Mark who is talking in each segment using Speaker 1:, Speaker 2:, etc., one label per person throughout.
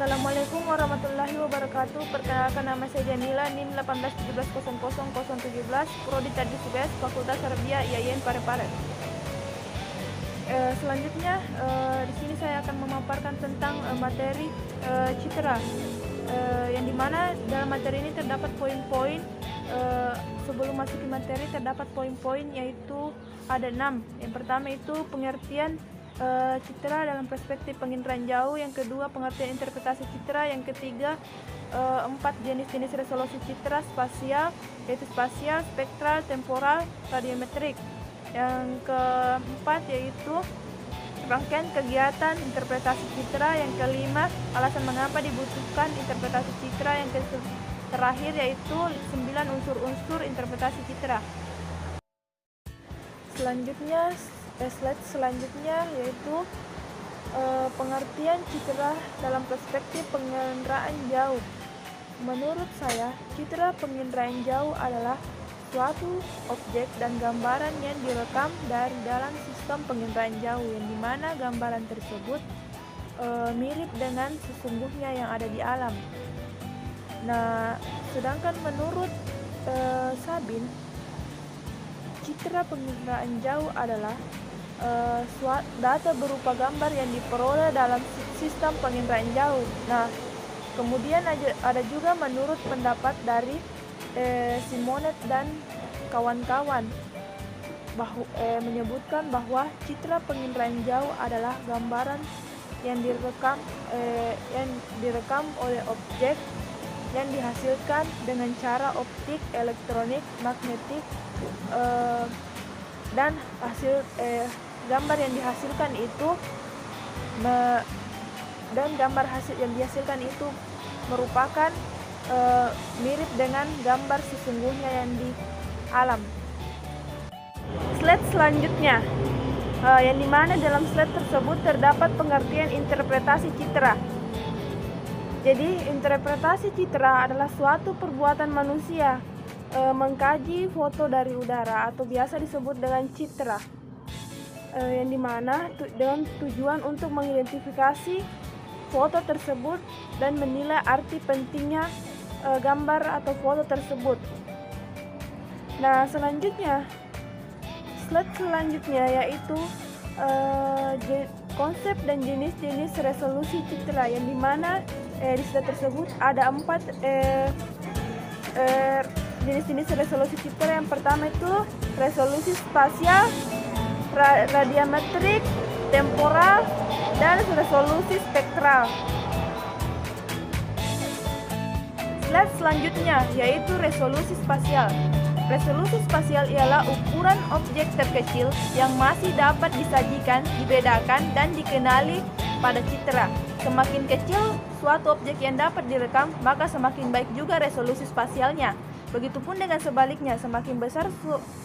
Speaker 1: Assalamualaikum warahmatullahi wabarakatuh. Perkenalkan, nama saya Jamila, NIM 181700017, Prodi Tadbis UBS, Fakultas Arabia IAIN Parepare. Selanjutnya di sini saya akan memaparkan tentang materi citra, yang dimana dalam materi ini terdapat poin-poin. Sebelum masuk ke materi terdapat poin-poin, yaitu ada 6. Yang pertama itu pengertian citra dalam perspektif penginderaan jauh, yang kedua pengertian interpretasi citra, yang ketiga 4 jenis-jenis resolusi citra spasial, yaitu spasial, spektral, temporal, radiometrik. Yang keempat yaitu rangkaian kegiatan interpretasi citra, yang kelima alasan mengapa dibutuhkan interpretasi citra, yang terakhir yaitu 9 unsur-unsur interpretasi citra. Selanjutnya, slide selanjutnya yaitu pengertian citra dalam perspektif penginderaan jauh. Menurut saya, citra penginderaan jauh adalah suatu objek dan gambaran yang direkam dari dalam sistem penginderaan jauh, yang dimana gambaran tersebut mirip dengan sesungguhnya yang ada di alam. Nah, sedangkan menurut Sabin, citra penginderaan jauh adalah data berupa gambar yang diperoleh dalam sistem penginderaan jauh. Nah, kemudian ada juga menurut pendapat dari Simonet dan kawan-kawan menyebutkan bahwa citra penginderaan jauh adalah gambaran yang direkam oleh objek yang dihasilkan dengan cara optik, elektronik, magnetik, dan hasil gambar yang dihasilkan itu yang dihasilkan itu merupakan mirip dengan gambar sesungguhnya yang di alam. Slide selanjutnya, yang dimana dalam slide tersebut terdapat pengertian interpretasi citra. Jadi, interpretasi citra adalah suatu perbuatan manusia mengkaji foto dari udara, atau biasa disebut dengan citra, yang dimana dengan tujuan untuk mengidentifikasi foto tersebut dan menilai arti pentingnya gambar atau foto tersebut. Nah, selanjutnya, slide selanjutnya yaitu konsep dan jenis-jenis resolusi citra, yang dimana di slide tersebut ada 4 jenis-jenis resolusi citra. Yang pertama itu resolusi spasial, radiometrik, temporal, dan resolusi spektral. Slide selanjutnya yaitu resolusi spasial. Resolusi spasial ialah ukuran objek terkecil yang masih dapat disajikan, dibedakan, dan dikenali pada citra. Semakin kecil suatu objek yang dapat direkam, maka semakin baik juga resolusi spasialnya. Begitupun dengan sebaliknya, semakin besar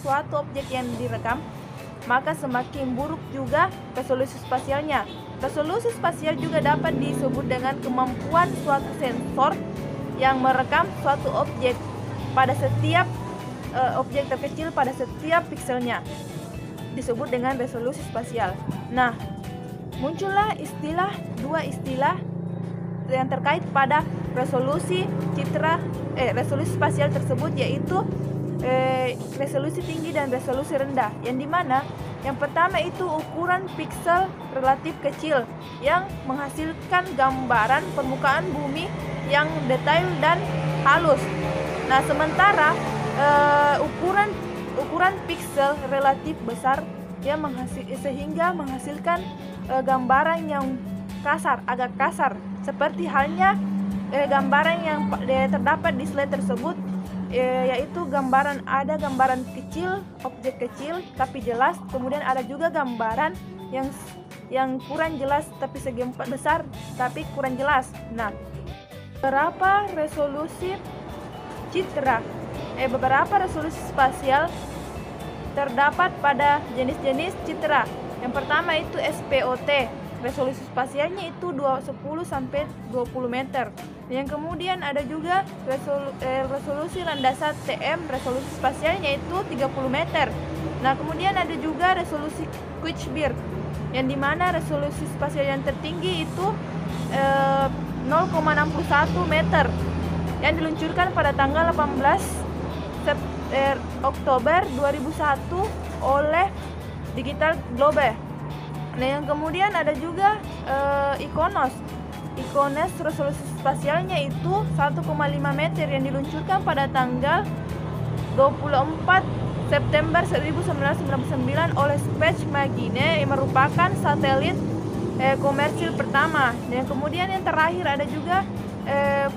Speaker 1: suatu objek yang direkam, maka semakin buruk juga resolusi spasialnya. Resolusi spasial juga dapat disebut dengan kemampuan suatu sensor yang merekam suatu objek pada setiap objek terkecil pada setiap pikselnya, disebut dengan resolusi spasial. Nah, muncullah dua istilah yang terkait pada resolusi resolusi spasial tersebut, yaitu resolusi tinggi dan resolusi rendah, yang dimana yang pertama itu ukuran piksel relatif kecil yang menghasilkan gambaran permukaan bumi yang detail dan halus. Nah, sementara ukuran piksel relatif besar yang sehingga menghasilkan gambaran yang agak kasar, seperti halnya gambaran yang terdapat di slide tersebut, yaitu ada gambaran kecil, objek kecil tapi jelas, kemudian ada juga gambaran yang kurang jelas tapi segi besar tapi kurang jelas. Nah, beberapa resolusi spasial terdapat pada jenis-jenis citra. Yang pertama itu SPOT. Resolusi spasialnya itu 10 sampai 20 meter. Yang kemudian ada juga resolusi landasan TM, resolusi spasialnya itu 30 meter. Nah, kemudian ada juga resolusi Quickbird, yang dimana resolusi spasial yang tertinggi itu 0,61 meter yang diluncurkan pada tanggal 18 Oktober 2001 oleh Digital Globe. Nah, yang kemudian ada juga Iconos. Iconos resolusi spasialnya itu 1,5 meter yang diluncurkan pada tanggal 24 September 1999 oleh Space Magine yang merupakan satelit komersil pertama. Yang kemudian yang terakhir ada juga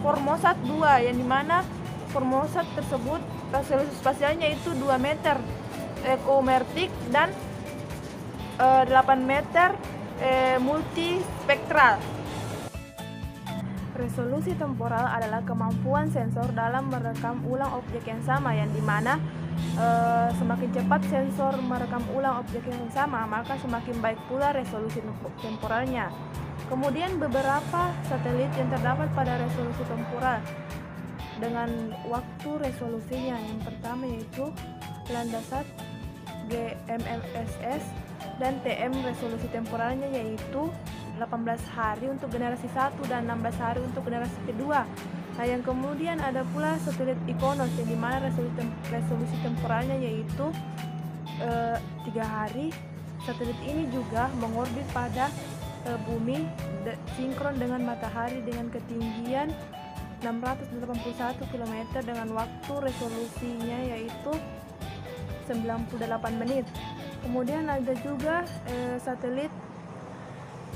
Speaker 1: Formosat 2 yang dimana Formosat tersebut resolusi spasialnya itu 2 meter komertik dan 8 meter multispektral. Resolusi temporal adalah kemampuan sensor dalam merekam ulang objek yang sama, yang dimana semakin cepat sensor merekam ulang objek yang sama, maka semakin baik pula resolusi temporalnya. Kemudian beberapa satelit yang terdapat pada resolusi temporal dengan waktu resolusinya. Yang pertama yaitu Landsat, GMLSS, dan TM resolusi temporalnya yaitu 18 hari untuk generasi 1 dan 16 hari untuk generasi kedua. Nah, yang kemudian ada pula satelit Iconos yang dimana resolusi temporalnya yaitu 3 hari. Satelit ini juga mengorbit pada bumi sinkron dengan matahari dengan ketinggian 681 km dengan waktu resolusinya yaitu 98 menit. Kemudian ada juga satelit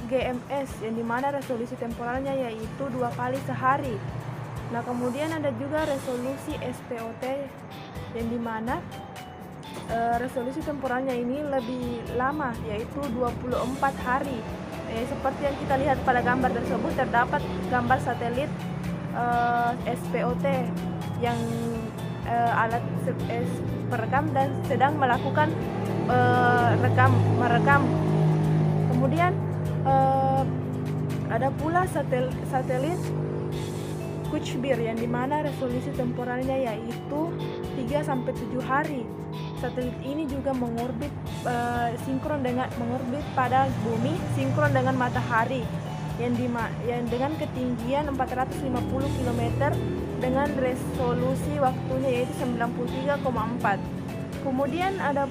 Speaker 1: GMS yang dimana resolusi temporalnya yaitu 2 kali sehari. Nah, kemudian ada juga resolusi SPOT yang dimana resolusi temporalnya ini lebih lama yaitu 24 hari. Seperti yang kita lihat pada gambar tersebut, terdapat gambar satelit SPOT yang alat perekam dan sedang melakukan merekam. Kemudian ada pula satelit Kuiper yang dimana resolusi temporalnya yaitu 3-7 hari. Satelit ini juga mengorbit mengorbit pada bumi sinkron dengan matahari yang dengan ketinggian 450 km dengan resolusi waktunya yaitu 93,4. Kemudian ada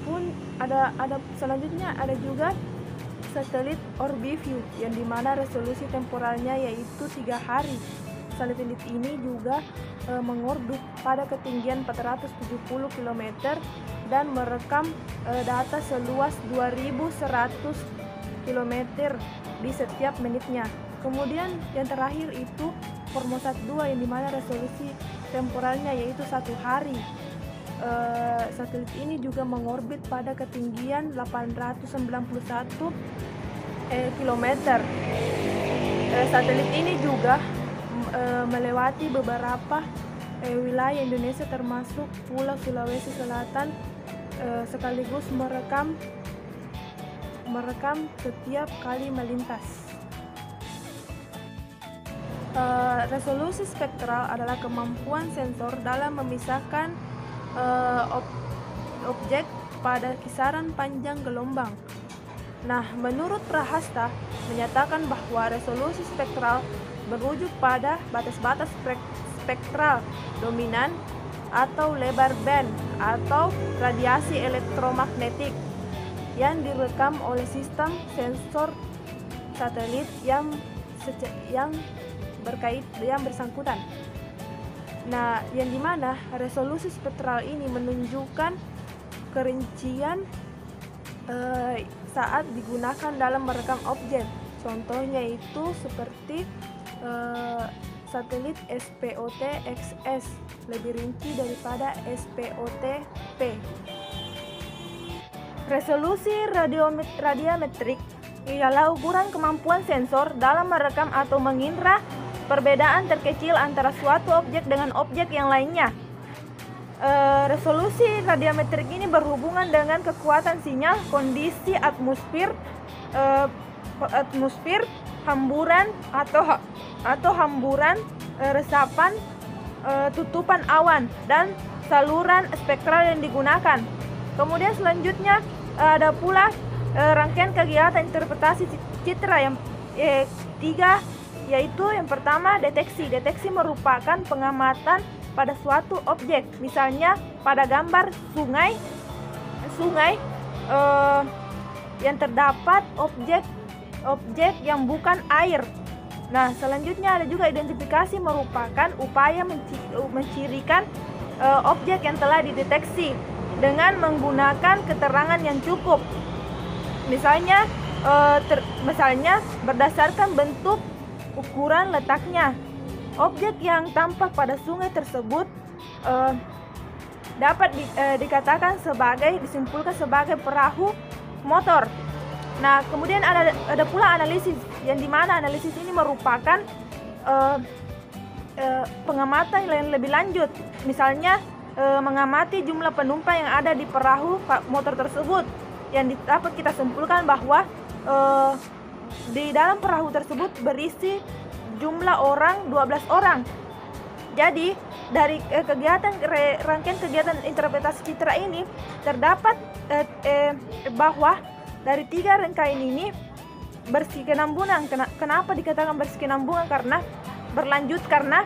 Speaker 1: selanjutnya ada juga satelit Orbiview yang dimana resolusi temporalnya yaitu 3 hari. Satelit ini juga mengorbit pada ketinggian 470 km dan merekam data seluas 2100 km di setiap menitnya. Kemudian yang terakhir itu Formosat 2 yang dimana resolusi temporalnya yaitu 1 hari. Satelit ini juga mengorbit pada ketinggian 891 km. Satelit ini juga melewati beberapa wilayah Indonesia termasuk Pulau Sulawesi Selatan, sekaligus merekam setiap kali melintas. Resolusi spektral adalah kemampuan sensor dalam memisahkan objek pada kisaran panjang gelombang. Nah, menurut Prahasta menyatakan bahwa resolusi spektral merujuk pada batas-batas spektral dominan atau lebar band atau radiasi elektromagnetik yang direkam oleh sistem sensor satelit yang bersangkutan. Nah, yang dimana resolusi spektral ini menunjukkan kerincian saat digunakan dalam merekam objek. Contohnya itu seperti satelit SPOT-XS lebih rinci daripada SPOT-P. Resolusi radiometrik ialah ukuran kemampuan sensor dalam merekam atau mengindra perbedaan terkecil antara suatu objek dengan objek yang lainnya. Resolusi radiometrik ini berhubungan dengan kekuatan sinyal, kondisi atmosfer, hamburan atau hamburan, resapan, tutupan awan, dan saluran spektral yang digunakan. Kemudian selanjutnya ada pula rangkaian kegiatan interpretasi citra yang yaitu yang pertama deteksi. Deteksi merupakan pengamatan pada suatu objek. Misalnya pada gambar sungai yang terdapat objek yang bukan air. Nah, selanjutnya ada juga identifikasi, merupakan upaya mencirikan objek yang telah dideteksi dengan menggunakan keterangan yang cukup. Misalnya berdasarkan bentuk, ukuran, letaknya. Objek yang tampak pada sungai tersebut dapat disimpulkan sebagai perahu motor. Nah, kemudian ada pula analisis, yang dimana analisis ini merupakan pengamatan yang lebih lanjut. Misalnya mengamati jumlah penumpang yang ada di perahu motor tersebut, yang dapat kita simpulkan bahwa di dalam perahu tersebut berisi jumlah orang 12 orang. Jadi dari rangkaian kegiatan interpretasi citra ini terdapat bahwa dari 3 rangkaian ini berkesinambungan. Kenapa dikatakan berkesinambungan? Karena berlanjut, karena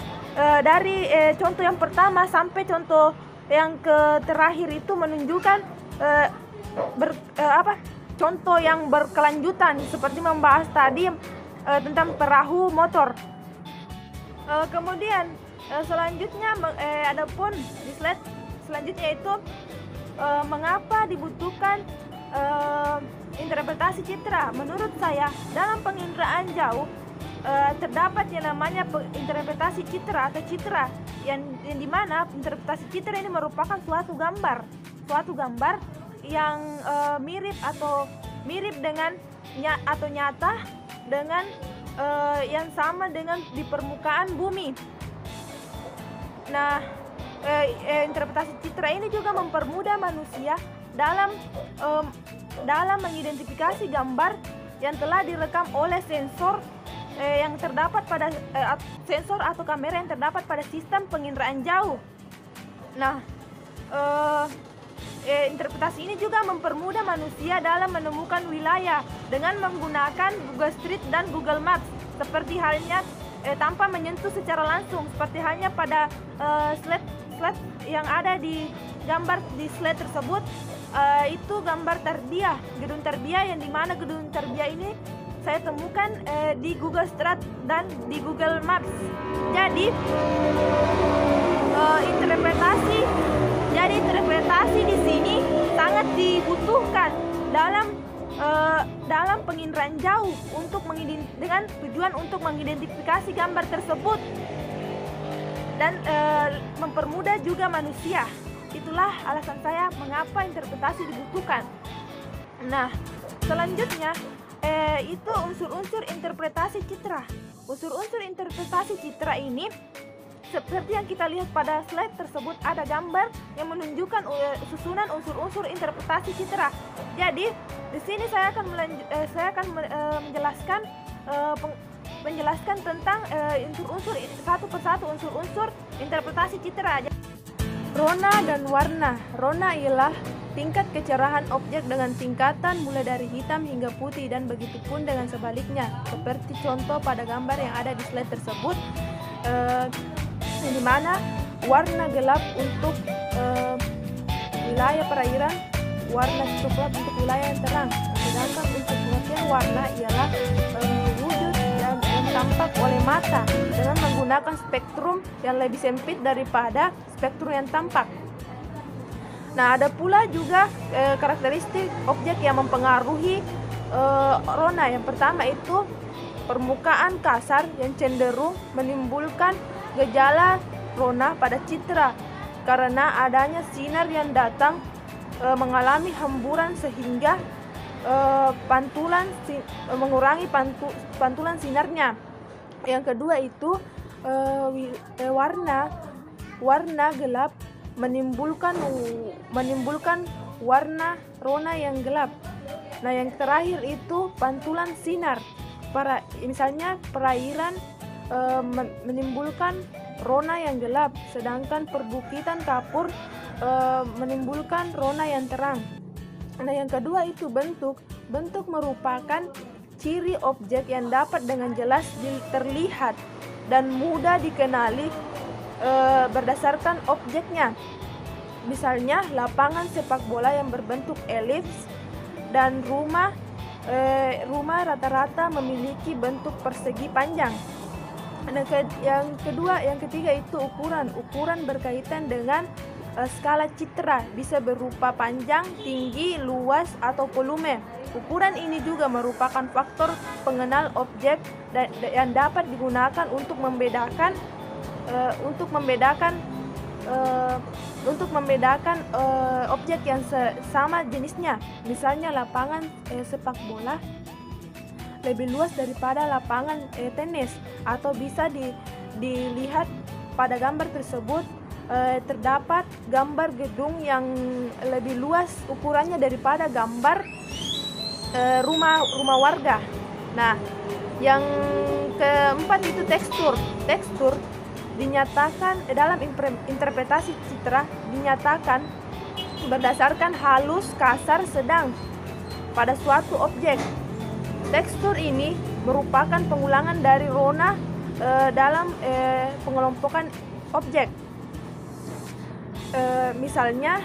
Speaker 1: dari contoh yang pertama sampai contoh yang terakhir itu menunjukkan contoh yang berkelanjutan, seperti membahas tadi tentang perahu motor. Kemudian selanjutnya adapun di slide selanjutnya itu mengapa dibutuhkan interpretasi citra. Menurut saya, dalam penginderaan jauh terdapat yang namanya interpretasi citra atau citra, yang dimana interpretasi citra ini merupakan suatu gambar yang mirip dengan atau nyata dengan yang sama dengan di permukaan bumi. Nah, interpretasi citra ini juga mempermudah manusia dalam mengidentifikasi gambar yang telah direkam oleh sensor yang terdapat pada sensor atau kamera yang terdapat pada sistem penginderaan jauh. Nah, interpretasi ini juga mempermudah manusia dalam menemukan wilayah dengan menggunakan Google Street dan Google Maps, seperti halnya tanpa menyentuh secara langsung, seperti halnya pada slide yang ada di gambar di slide tersebut. Itu gambar Terbiah, gedung Terbiah, yang dimana gedung Terbiah ini saya temukan di Google Street dan di Google Maps. Jadi interpretasi di sini sangat dibutuhkan dalam penginderaan jauh dengan tujuan untuk mengidentifikasi gambar tersebut dan mempermudah juga manusia. Itulah alasan saya mengapa interpretasi dibutuhkan. Nah, selanjutnya itu unsur-unsur interpretasi citra. Unsur-unsur interpretasi citra ini seperti yang kita lihat pada slide tersebut, ada gambar yang menunjukkan susunan unsur-unsur interpretasi citra. Jadi di sini saya akan menjelaskan tentang unsur-unsur satu persatu unsur-unsur interpretasi citra. Rona dan warna. Rona ialah tingkat kecerahan objek dengan tingkatan mulai dari hitam hingga putih, dan begitu pun dengan sebaliknya, seperti contoh pada gambar yang ada di slide tersebut, di mana warna gelap untuk wilayah perairan, warna coklat untuk wilayah yang terang. Sedangkan untuk pengertian warna ialah wujud yang tampak oleh mata dengan menggunakan spektrum yang lebih sempit daripada spektrum yang tampak. Nah, ada pula juga karakteristik objek yang mempengaruhi rona. Yang pertama itu permukaan kasar yang cenderung menimbulkan gejala rona pada citra karena adanya sinar yang datang mengalami hamburan sehingga mengurangi pantulan sinarnya. Yang kedua itu warna gelap menimbulkan warna rona yang gelap. Nah, yang terakhir itu pantulan sinar. Misalnya perairan menimbulkan rona yang gelap, sedangkan perbukitan kapur menimbulkan rona yang terang. Nah, yang kedua itu bentuk. Bentuk merupakan ciri objek yang dapat dengan jelas terlihat dan mudah dikenali berdasarkan objeknya. Misalnya lapangan sepak bola yang berbentuk elips dan rumah rata-rata memiliki bentuk persegi panjang. Yang ketiga itu ukuran berkaitan dengan skala citra, bisa berupa panjang, tinggi, luas, atau volume. Ukuran ini juga merupakan faktor pengenal objek yang dapat digunakan untuk membedakan objek yang sama jenisnya. Misalnya lapangan sepak bola lebih luas daripada lapangan tenis, atau bisa dilihat pada gambar tersebut terdapat gambar gedung yang lebih luas ukurannya daripada gambar rumah warga. Nah, yang keempat itu tekstur. Tekstur dinyatakan dalam interpretasi citra dinyatakan berdasarkan halus, kasar, sedang pada suatu objek. Tekstur ini merupakan pengulangan dari Rona dalam pengelompokan objek. Misalnya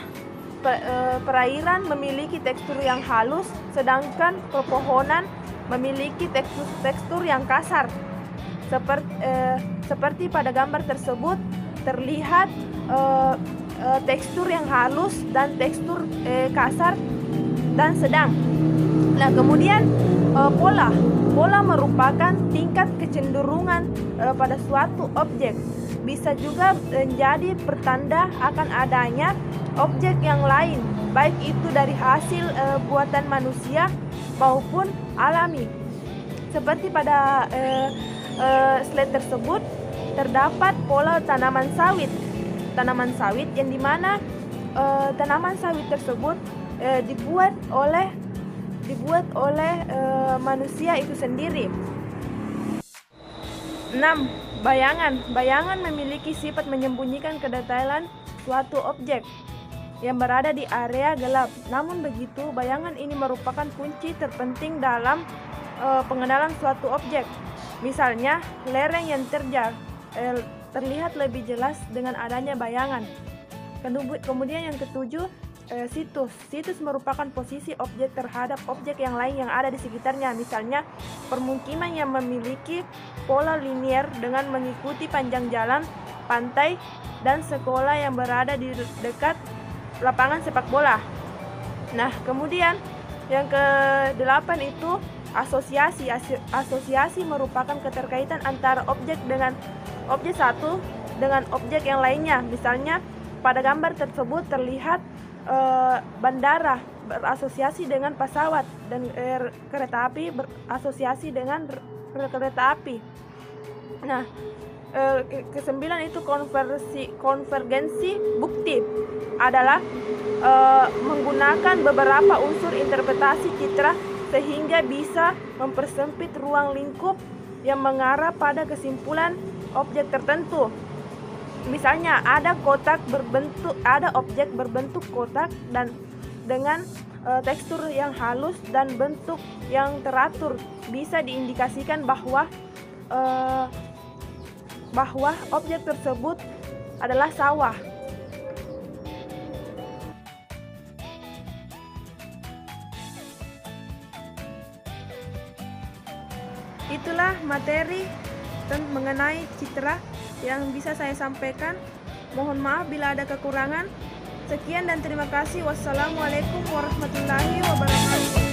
Speaker 1: perairan memiliki tekstur yang halus, sedangkan pepohonan memiliki tekstur yang kasar. Seperti pada gambar tersebut terlihat tekstur yang halus dan tekstur kasar dan sedang. Nah, kemudian pola merupakan tingkat kecenderungan pada suatu objek. Bisa juga menjadi pertanda akan adanya objek yang lain, baik itu dari hasil buatan manusia maupun alami. Seperti pada slide tersebut terdapat pola tanaman sawit. Tanaman sawit yang dimana tanaman sawit tersebut dibuat oleh manusia itu sendiri. 6. Bayangan memiliki sifat menyembunyikan kedetailan suatu objek yang berada di area gelap. Namun begitu, bayangan ini merupakan kunci terpenting dalam pengenalan suatu objek. Misalnya, lereng yang terjal terlihat lebih jelas dengan adanya bayangan. Kemudian yang ketujuh, situs. Situs merupakan posisi objek terhadap objek yang lain yang ada di sekitarnya. Misalnya, permukiman yang memiliki pola linier dengan mengikuti panjang jalan, pantai, dan sekolah yang berada di dekat lapangan sepak bola. Nah, kemudian yang ke-8 itu asosiasi. Asosiasi merupakan keterkaitan antara objek satu dengan objek yang lainnya. Misalnya, pada gambar tersebut terlihat bandara berasosiasi dengan pesawat dan kereta api berasosiasi dengan kereta api. Nah, ke-9 itu konvergensi bukti adalah menggunakan beberapa unsur interpretasi citra sehingga bisa mempersempit ruang lingkup yang mengarah pada kesimpulan objek tertentu. Misalnya ada objek berbentuk kotak dan dengan tekstur yang halus dan bentuk yang teratur, bisa diindikasikan bahwa objek tersebut adalah sawah. Itulah materi mengenai citra yang bisa saya sampaikan. Mohon maaf bila ada kekurangan. Sekian dan terima kasih. Wassalamualaikum warahmatullahi wabarakatuh.